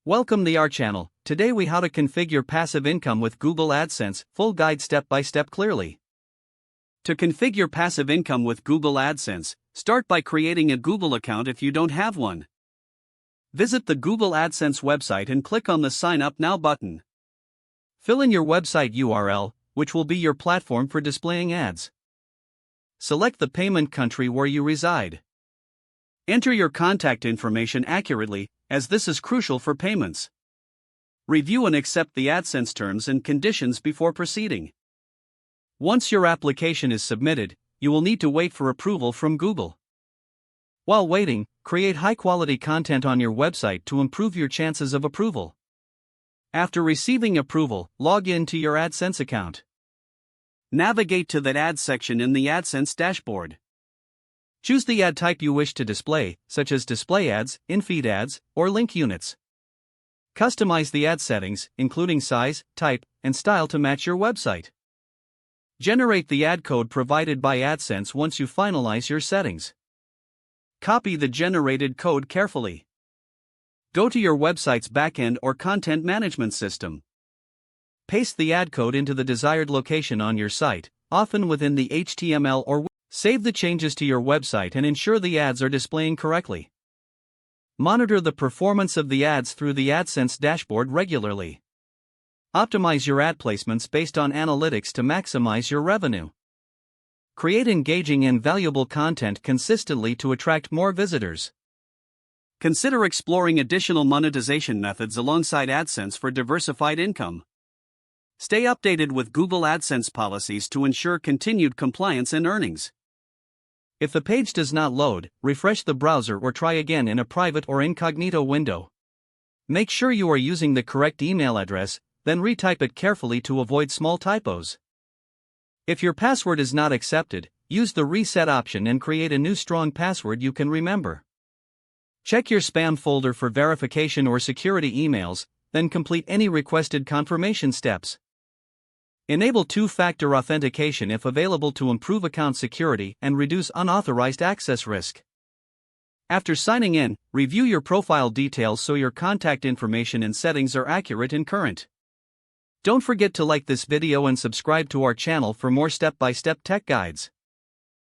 Welcome to our channel. Today we how to configure passive income with Google AdSense, full guide step by step clearly. To configure passive income with Google AdSense, start by creating a Google account if you don't have one. Visit the Google AdSense website and click on the Sign Up Now button. Fill in your website URL, which will be your platform for displaying ads. Select the payment country where you reside. Enter your contact information accurately, as this is crucial for payments. Review and accept the AdSense terms and conditions before proceeding. Once your application is submitted, you will need to wait for approval from Google. While waiting, create high-quality content on your website to improve your chances of approval. After receiving approval, log in to your AdSense account. Navigate to the Ads section in the AdSense dashboard. Choose the ad type you wish to display, such as display ads, in-feed ads, or link units. Customize the ad settings, including size, type, and style to match your website. Generate the ad code provided by AdSense once you finalize your settings. Copy the generated code carefully. Go to your website's backend or content management system. Paste the ad code into the desired location on your site, often within the HTML or save the changes to your website and ensure the ads are displaying correctly. Monitor the performance of the ads through the AdSense dashboard regularly. Optimize your ad placements based on analytics to maximize your revenue. Create engaging and valuable content consistently to attract more visitors. Consider exploring additional monetization methods alongside AdSense for diversified income. Stay updated with Google AdSense policies to ensure continued compliance and earnings. If the page does not load, refresh the browser or try again in a private or incognito window. Make sure you are using the correct email address, then retype it carefully to avoid small typos. If your password is not accepted, use the reset option and create a new strong password you can remember. Check your spam folder for verification or security emails, then complete any requested confirmation steps. Enable two-factor authentication if available to improve account security and reduce unauthorized access risk. After signing in, review your profile details so your contact information and settings are accurate and current. Don't forget to like this video and subscribe to our channel for more step-by-step tech guides.